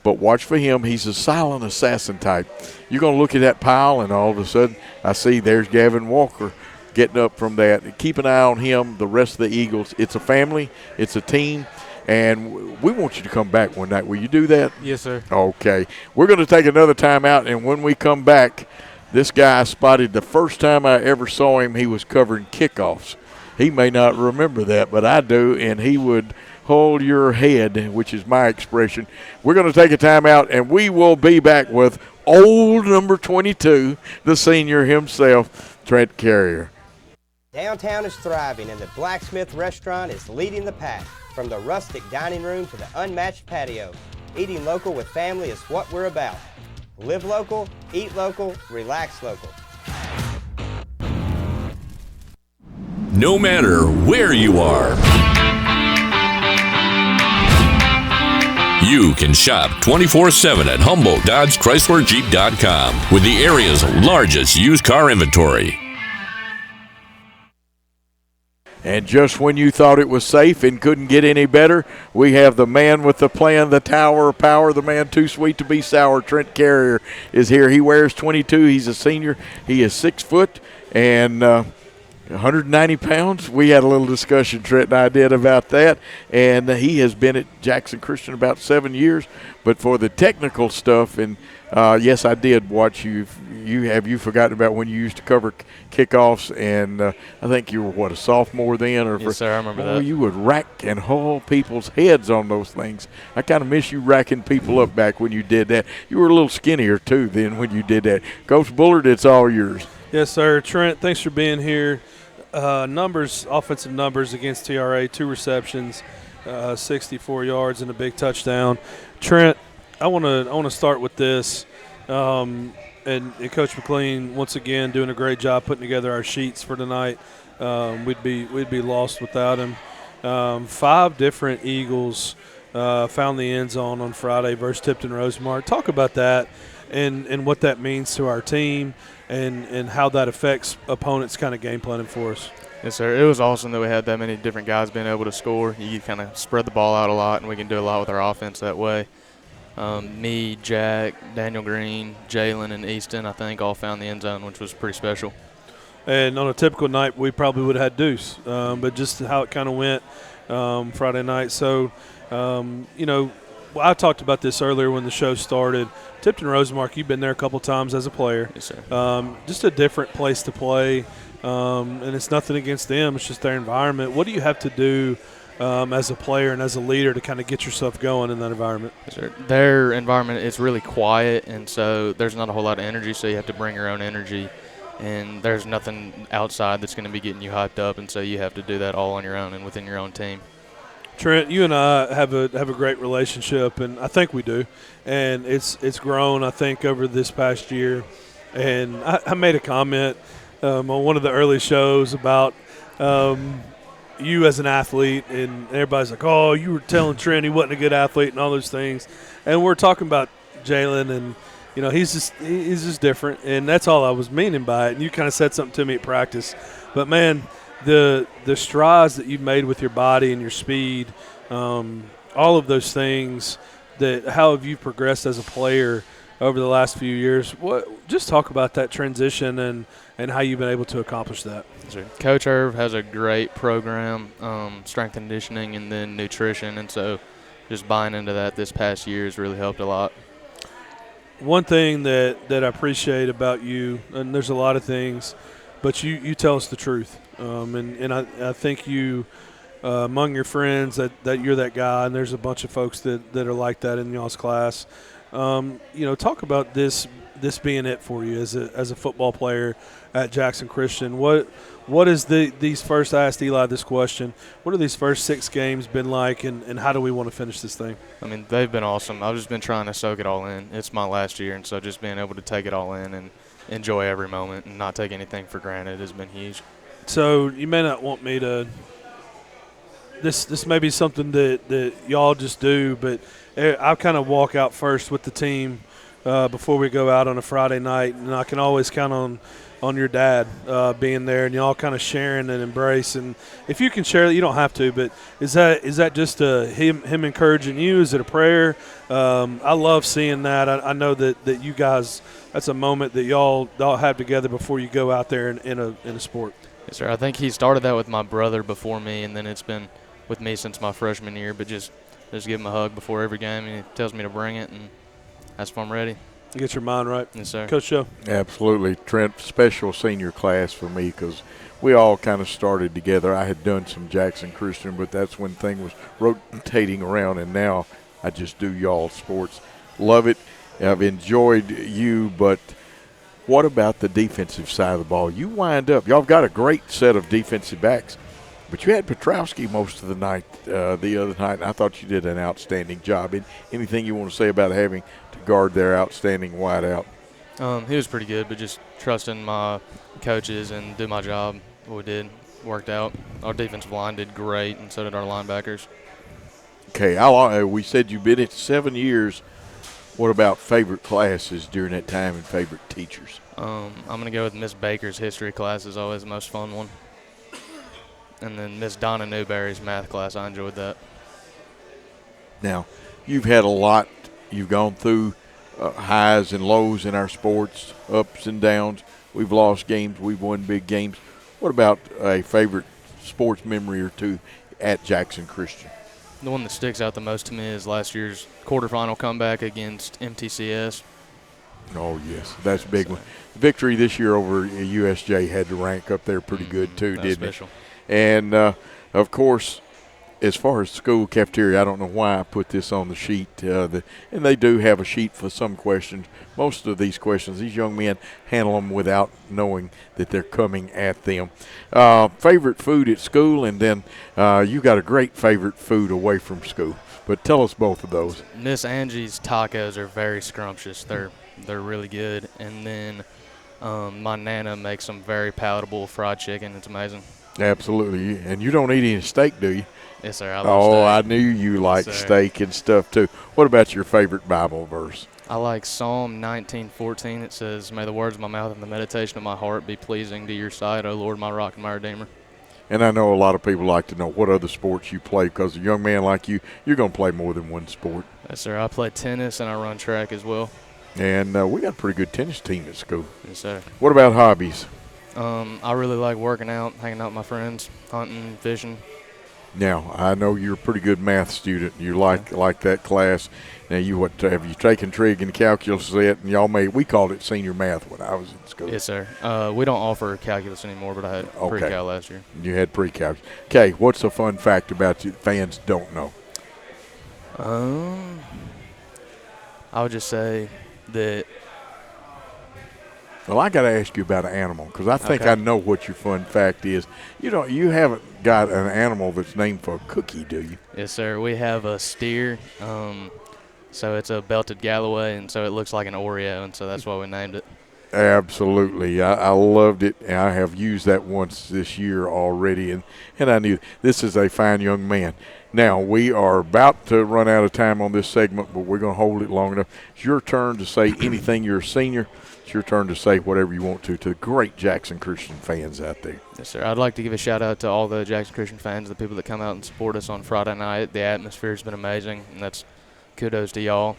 But watch for him. He's a silent assassin type. You're going to look at that pile, and all of a sudden, I see there's Gavin Walker getting up from that. Keep an eye on him, the rest of the Eagles. It's a family. It's a team. And we want you to come back one night. Will you do that? Yes, sir. Okay. We're going to take another time out, and when we come back, this guy I spotted the first time I ever saw him, he was covering kickoffs. He may not remember that, but I do, and he would hold your head, which is my expression. We're going to take a time out, and we will be back with old number 22, the senior himself, Trent Carrier. Downtown is thriving and the Blacksmith Restaurant is leading the pack. From the rustic dining room to the unmatched patio, eating local with family is what we're about. Live local, eat local, relax local. No matter where you are, you can shop 24/7 at HumboldtDodgeChryslerJeep.com with the area's largest used car inventory. And just when you thought it was safe and couldn't get any better, we have the man with the plan, the tower of power, the man too sweet to be sour. Trent Carrier is here. He wears 22. He's a senior. He is 6 foot and 190 pounds. We had a little discussion, Trent and I did, about that. And he has been at Jackson Christian about 7 years. But for the technical stuff, and yes, I did watch you. Have you forgotten about when you used to cover kickoffs? And I think you were, a sophomore then? Or yes, sir, I remember that. You would rack and haul people's heads on those things. I kind of miss you racking people up back when you did that. You were a little skinnier, too, then when you did that. Coach Bullard, it's all yours. Yes, sir. Trent, thanks for being here. Offensive numbers against TRA, 2 receptions, 64 yards, and a big touchdown. Trent, I want to start with this. And Coach McLean, once again, doing a great job putting together our sheets for tonight. We'd be lost without him. 5 different Eagles found the end zone on Friday versus Tipton Rosemart. Talk about that and what that means to our team and how that affects opponents' kind of game planning for us. Yes, sir. It was awesome that we had that many different guys being able to score. You kind of spread the ball out a lot, and we can do a lot with our offense that way. Me, Jack, Daniel Green, Jalen, and Easton, I think, all found the end zone, which was pretty special. And on a typical night, we probably would have had Deuce, but just how it kind of went Friday night. So, I talked about this earlier when the show started. Tipton Rosemark, you've been there a couple times as a player. Yes, sir. Just a different place to play, and it's nothing against them. It's just their environment. What do you have to do as a player and as a leader to kind of get yourself going in that environment? Yes, sir. Their environment is really quiet, and so there's not a whole lot of energy, so you have to bring your own energy. And there's nothing outside that's going to be getting you hyped up, and so you have to do that all on your own and within your own team. Trent, you and I have a great relationship, and I think we do. And it's grown, I think, over this past year. And I made a comment on one of the early shows about you as an athlete, and everybody's like, oh, you were telling Trent he wasn't a good athlete and all those things. And we're talking about Jalen, and he's just different, and that's all I was meaning by it. And you kind of said something to me at practice. But, man, the strides that you've made with your body and your speed, all of those things, how have you progressed as a player over the last few years? Just talk about that transition and how you've been able to accomplish that. Sure. Coach Irv has a great program, strength and conditioning and then nutrition, and so just buying into that this past year has really helped a lot. One thing that I appreciate about you, and there's a lot of things, but you tell us the truth. And I think you, among your friends, that you're that guy, and there's a bunch of folks that are like that in y'all's class. Talk about this being it for you as a football player at Jackson Christian. What is these first? I asked Eli this question. What have these first 6 games been like, and how do we want to finish this thing? I mean, they've been awesome. I've just been trying to soak it all in. It's my last year, and so just being able to take it all in and enjoy every moment and not take anything for granted has been huge. So you may not want me to – this may be something that y'all just do, but I kind of walk out first with the team before we go out on a Friday night, and I can always count on your dad being there, and y'all kind of sharing and embrace. And if you can share that, you don't have to, but is that just him encouraging you? Is it a prayer? I love seeing that. I know that you guys, that's a moment that y'all have together before you go out there in a sport. Yes, sir. I think he started that with my brother before me, and then it's been with me since my freshman year. But just give him a hug before every game, and he tells me to bring it, and that's when I'm ready. You get your mind right. Yes, sir. Coach Joe. Absolutely. Trent, special senior class for me because we all kind of started together. I had done some Jackson Christian, but that's when things was rotating around, and now I just do y'all sports. Love it. I've enjoyed you, but What about the defensive side of the ball? You wind up, y'all got a great set of defensive backs, but you had Petrowski most of the night, the other night, and I thought you did an outstanding job. Anything you want to say about having to guard their outstanding wideout? He was pretty good, but just trusting my coaches and do my job. What we did worked out. Our defensive line did great, and so did our linebackers. Okay, how long, we said you've been at 7 years. What about favorite classes during that time and favorite teachers? I'm going to go with Miss Baker's history class is always the most fun one. And then Miss Donna Newberry's math class, I enjoyed that. Now, you've had a lot. You've gone through highs and lows in our sports, ups and downs. We've lost games. We've won big games. What about a favorite sports memory or two at Jackson Christian? The one that sticks out the most to me is last year's quarterfinal comeback against MTCS. Oh, yes, that's a big one. Victory this year over USJ had to rank up there pretty good too, didn't special. It? And, of course, as far as school cafeteria, I don't know why I put this on the sheet. And they do have a sheet for some questions. Most of these questions, these young men handle them without knowing that they're coming at them. Favorite food at school, and then you got a great favorite food away from school. But tell us both of those. Miss Angie's tacos are very scrumptious. They're really good. And then my Nana makes some very palatable fried chicken. It's amazing. Absolutely. And you don't eat any steak, do you? Yes, sir. I love steak. I knew you liked steak and stuff, too. What about your favorite Bible verse? I like Psalm 19:14. It says, "May the words of my mouth and the meditation of my heart be pleasing to your sight, O Lord, my rock and my redeemer." And I know a lot of people like to know what other sports you play, because a young man like you, you're going to play more than one sport. Yes, sir. I play tennis and I run track as well. And we got a pretty good tennis team at school. Yes, sir. What about hobbies? I really like working out, hanging out with my friends, hunting, fishing. Now, I know you're a pretty good math student. You like that class. Now, have you taken trig and calculus yet? And we called it senior math when I was in school. Yes, sir. We don't offer calculus anymore, but I had pre-cal last year. You had pre-cal. Okay, what's a fun fact about you fans don't know? I would just say that. Well, I got to ask you about an animal, because I think I know what your fun fact is. You haven't got an animal that's named for a cookie, do you? Yes, sir. We have a steer. So it's a belted Galloway, and so it looks like an Oreo, and so that's why we named it. Absolutely. I loved it, and I have used that once this year already, and I knew this is a fine young man. Now, we are about to run out of time on this segment, but we're going to hold it long enough. It's your turn to say anything. You're a senior. It's your turn to say whatever you want to the great Jackson Christian fans out there. Yes, sir. I'd like to give a shout-out to all the Jackson Christian fans, the people that come out and support us on Friday night. The atmosphere has been amazing, and that's kudos to y'all.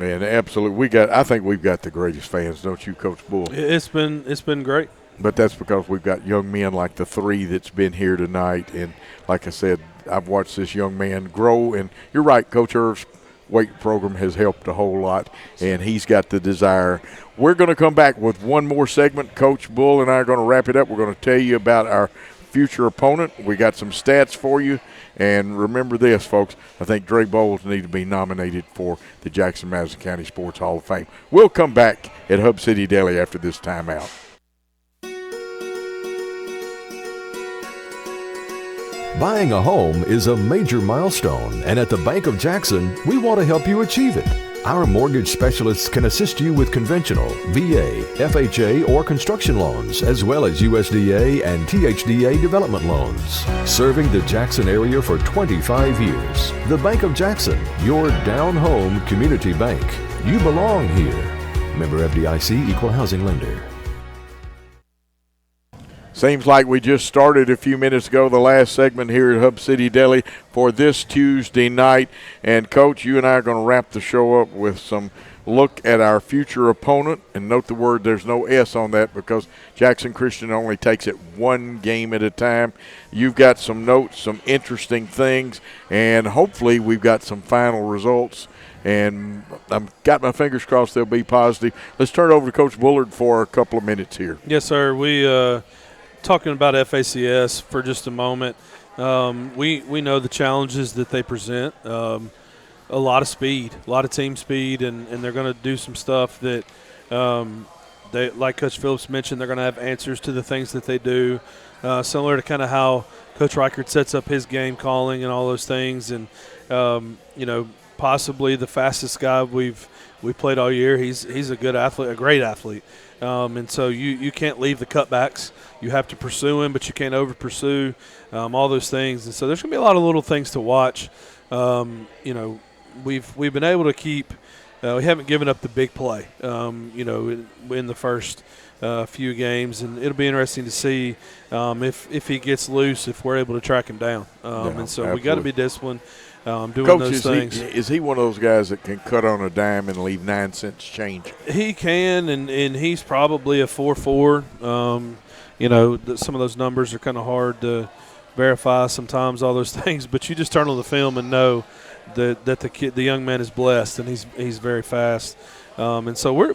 And absolutely, I think we've got the greatest fans, don't you, Coach Bull? It's been great. But that's because we've got young men like the three that's been here tonight. And like I said, I've watched this young man grow. And you're right, Coach Irv's weight program has helped a whole lot, and he's got the desire. We're going to come back with one more segment. Coach Bull and I are going to wrap it up. We're going to tell you about our future opponent. We got some stats for you. And remember this, folks, I think Dre Bowles need to be nominated for the Jackson-Madison County Sports Hall of Fame. We'll come back at Hub City Deli after this timeout. Buying a home is a major milestone, and at the Bank of Jackson, we want to help you achieve it. Our mortgage specialists can assist you with conventional, VA, FHA, or construction loans, as well as USDA and THDA development loans. Serving the Jackson area for 25 years. The Bank of Jackson, your down-home community bank. You belong here. Member FDIC, Equal Housing Lender. Seems like we just started a few minutes ago, the last segment here at Hub City Deli for this Tuesday night. And, Coach, you and I are going to wrap the show up with some look at our future opponent. And note the word, there's no S on that, because Jackson Christian only takes it one game at a time. You've got some notes, some interesting things, and hopefully we've got some final results. And I've got my fingers crossed they'll be positive. Let's turn it over to Coach Bullard for a couple of minutes here. Yes, sir. We talking about FACS for just a moment. We know the challenges that they present. A lot of speed, a lot of team speed, and they're going to do some stuff that they, like Coach Phillips mentioned, they're going to have answers to the things that they do, similar to kind of how Coach Reichert sets up his game calling and all those things. And, possibly the fastest guy we've played all year. He's a good athlete, a great athlete. And so you can't leave the cutbacks. You have to pursue him, but you can't over-pursue, all those things. And so there's going to be a lot of little things to watch. We've been able to keep we haven't given up the big play, in the first few games. And it'll be interesting to see if he gets loose, if we're able to track him down. And so we got to be disciplined. Doing Coach, those things. Is he one of those guys that can cut on a dime and leave 9 cents change? He can, and he's probably a 4.4. Some of those numbers are kind of hard to verify sometimes, all those things. But you just turn on the film and know that the young man is blessed, and he's very fast. And so we're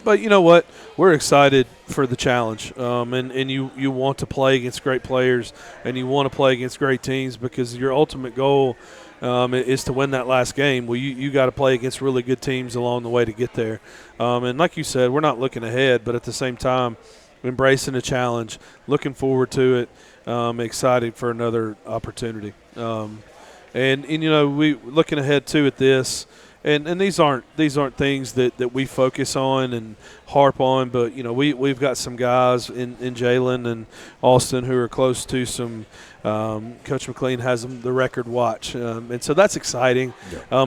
excited for the challenge. And you want to play against great players, and you want to play against great teams, because your ultimate goal is to win that last game. Well, you got to play against really good teams along the way to get there. And like you said, we're not looking ahead, but at the same time, embracing the challenge, looking forward to it, excited for another opportunity. We looking ahead too at this. And these aren't things that we focus on and harp on, but we've got some guys in Jalen and Austin who are close to some. Coach McLean has them the record watch, and so that's exciting.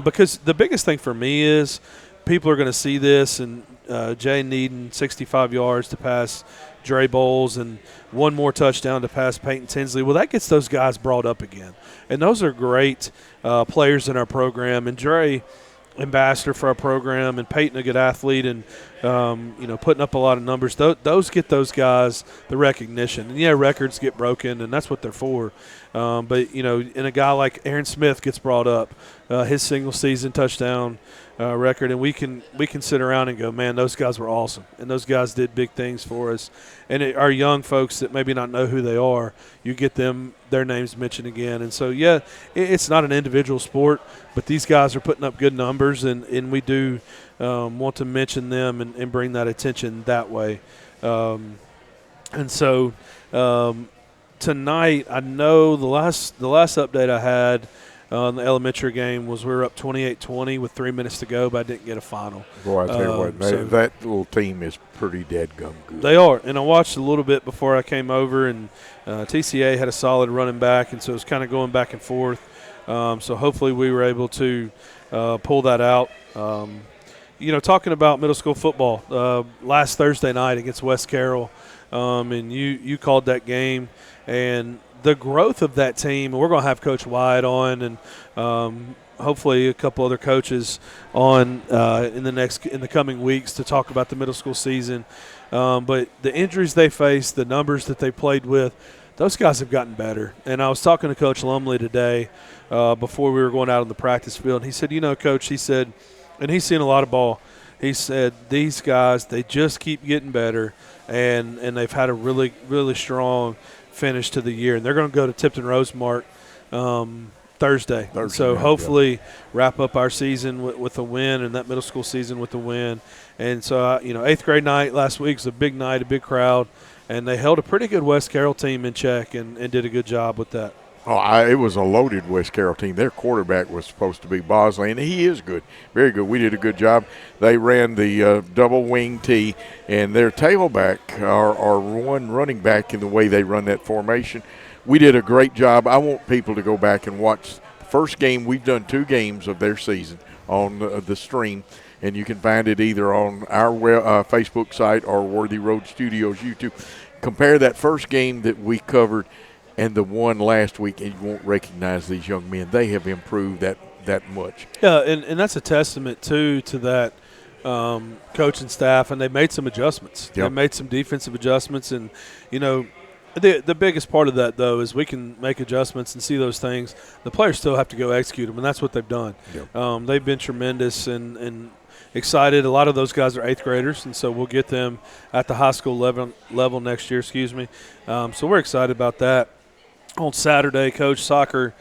Because the biggest thing for me is people are going to see this, and Jay needing 65 yards to pass Dre Bowles and one more touchdown to pass Peyton Tinsley. Well, that gets those guys brought up again, and those are great players in our program. And Dre, ambassador for our program, and Peyton, a good athlete, and putting up a lot of numbers. Those get those guys the recognition. And records get broken, and that's what they're for. And a guy like Aaron Smith gets brought up, his single season touchdown record, and we can sit around and go, man, those guys were awesome, and those guys did big things for us. And our young folks that maybe not know who they are, you get their names mentioned again. And so it's not an individual sport, but these guys are putting up good numbers, and we do want to mention them and bring that attention that way. Tonight, I know the last update I had on the elementary game was we were up 28-20 with 3 minutes to go, but I didn't get a final. Boy, I tell you what, that little team is pretty dadgum good. They are, and I watched a little bit before I came over, and TCA had a solid running back, and so it was kind of going back and forth. So hopefully we were able to pull that out. Talking about middle school football, last Thursday night against West Carroll, and you called that game, and the growth of that team, and we're going to have Coach Wyatt on, and hopefully a couple other coaches on in the coming weeks to talk about the middle school season. But the injuries they faced, the numbers that they played with, those guys have gotten better. And I was talking to Coach Lumley today before we were going out on the practice field, and he said, Coach, he said, and he's seen a lot of ball, he said, these guys, they just keep getting better, and they've had a really, really strong finish to the year. And they're going to go to Tipton Rosemark Thursday. So hopefully wrap up our season with a win, and that middle school season with a win. And so, 8th grade night last week was a big night, a big crowd, and they held a pretty good West Carroll team in check and did a good job with that. It was a loaded West Carroll team. Their quarterback was supposed to be Bosley, and he is good, very good. We did a good job. They ran the double wing tee, and their tailback, our one running back, in the way they run that formation, we did a great job. I want people to go back and watch the first game. We've done 2 games of their season on the stream, and you can find it either on our Facebook site or Worthy Road Studios YouTube. Compare that first game that we covered and the one last week, and you won't recognize these young men. They have improved that much. Yeah, and that's a testament, too, to that coaching staff, and they made some adjustments. Yep. They made some defensive adjustments, and, the biggest part of that, though, is we can make adjustments and see those things. The players still have to go execute them, and that's what they've done. Yep. They've been tremendous and excited. A lot of those guys are 8th graders, and so we'll get them at the high school level next year, So we're excited about that. On Saturday, Coach Soccer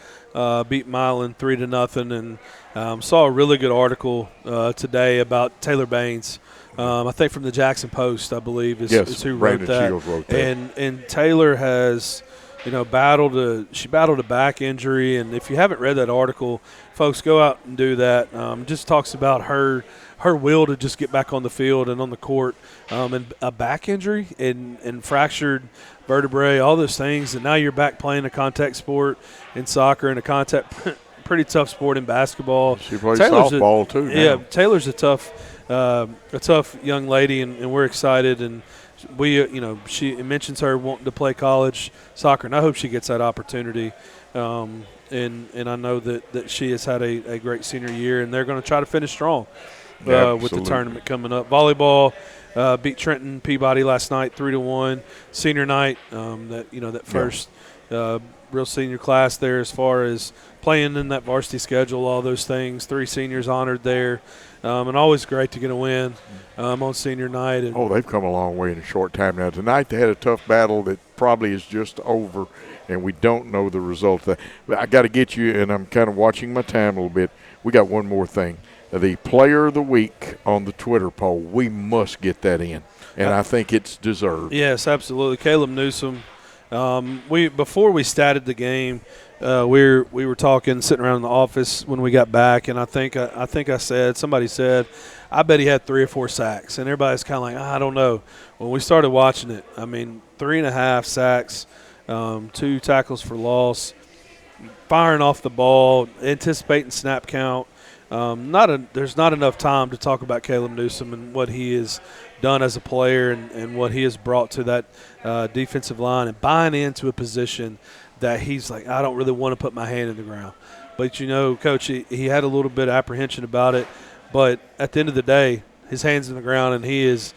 beat Milan 3-0, and saw a really good article today about Taylor Baines, I think from the Jackson Post, I believe, is who wrote Brandon that. Shields wrote that. And Taylor has, battled a back injury. And if you haven't read that article, folks, go out and do that. Just talks about her will to just get back on the field and on the court, and a back injury and fractured vertebrae, all those things. And now you're back playing a contact sport in soccer and a contact pretty tough sport in basketball. She plays softball too now. Yeah, Taylor's a tough young lady, and we're excited. And we, she mentions her wanting to play college soccer, and I hope she gets that opportunity. And I know that she has had a great senior year, and they're going to try to finish strong with the tournament coming up. Volleyball beat Trenton Peabody last night 3-1. Senior night, that first real senior class there as far as playing in that varsity schedule, all those things. 3 seniors honored there, and always great to get a win on senior night. And they've come a long way in a short time now. Tonight they had a tough battle that probably is just over, and we don't know the result of that. But I got to get you, and I'm kind of watching my time a little bit. We got one more thing. The Player of the Week on the Twitter poll, we must get that in, and I think it's deserved. Yes, absolutely. Caleb Newsom. Before we started the game, we were talking, sitting around in the office when we got back, and I think somebody said, I bet he had 3 or 4 sacks, and everybody's kind of like, I don't know. When we started watching it, 3.5 sacks, 2 tackles for loss, firing off the ball, anticipating snap count. There's not enough time to talk about Caleb Newsom and what he has done as a player and what he has brought to that defensive line and buying into a position that he's like, I don't really want to put my hand in the ground. But, Coach, he had a little bit of apprehension about it. But at the end of the day, his hand's in the ground, and he is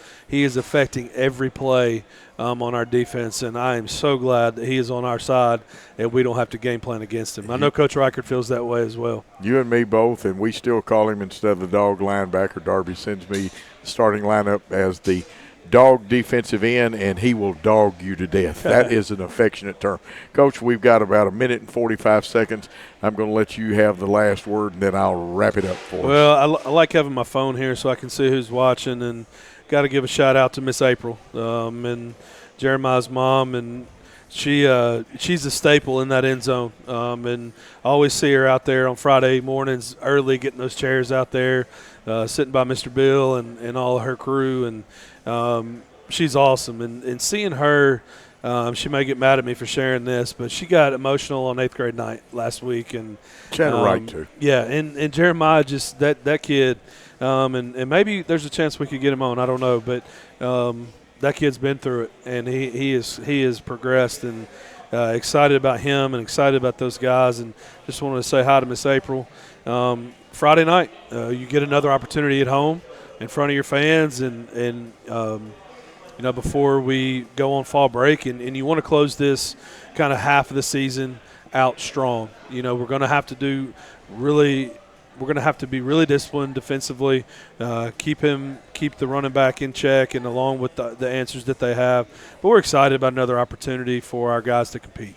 affecting every play on our defense. And I am so glad that he is on our side and we don't have to game plan against him. I know Coach Reichert feels that way as well. You and me both, and we still call him, instead of the dog linebacker, Darby sends me the starting lineup as the dog defensive end, and he will dog you to death. That is an affectionate term. Coach, we've got about 1 minute and 45 seconds. I'm going to let you have the last word, and then I'll wrap it up for us. Well, I like having my phone here so I can see who's watching, and got to give a shout-out to Miss April and Jeremiah's mom, and she's a staple in that end zone, and I always see her out there on Friday mornings early getting those chairs out there, sitting by Mr. Bill and all of her crew, and she's awesome. And seeing her, she may get mad at me for sharing this, but she got emotional on 8th grade night last week. And she had a right to. Yeah, and Jeremiah, just that kid, and maybe there's a chance we could get him on. I don't know, but that kid's been through it, and he has progressed, and excited about him and excited about those guys. And just wanted to say hi to Miss April. Friday night, you get another opportunity at home in front of your fans, and before we go on fall break, and you want to close this kind of half of the season out strong. We're going to have to be really disciplined defensively, keep the running back in check, and along with the answers that they have. But we're excited about another opportunity for our guys to compete.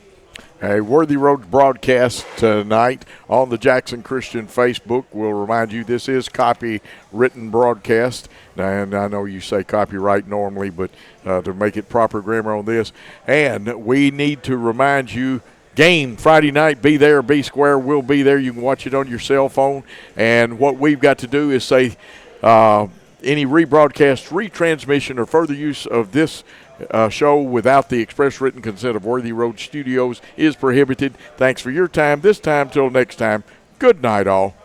A Worthy Road broadcast tonight on the Jackson Christian Facebook. We'll remind you this is copywritten broadcast, and I know you say copyright normally, but to make it proper grammar on this. And we need to remind you, game Friday night, be there, be square, we'll be there. You can watch it on your cell phone. And what we've got to do is say any rebroadcast, retransmission, or further use of this show without the express written consent of Worthy Road Studios is prohibited. Thanks for your time. This time till next time, good night all.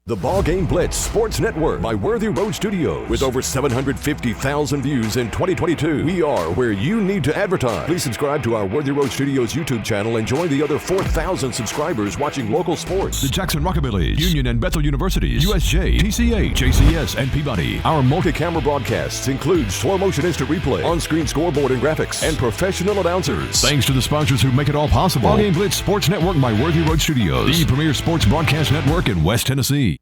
The BallGame BallGame Blitz Sports Network by Worthy Road Studios. With over 750,000 views in 2022, we are where you need to advertise. Please subscribe to our Worthy Road Studios YouTube channel and join the other 4,000 subscribers watching local sports. The Jackson Rockabillys, Union and Bethel Universities, USJ, TCA, JCS, and Peabody. Our multi-camera broadcasts include slow motion instant replay, on-screen scoreboard and graphics, and professional announcers. Thanks to the sponsors who make it all possible. BallGame Blitz Sports Network by Worthy Road Studios, the premier sports broadcast network in West Tennessee.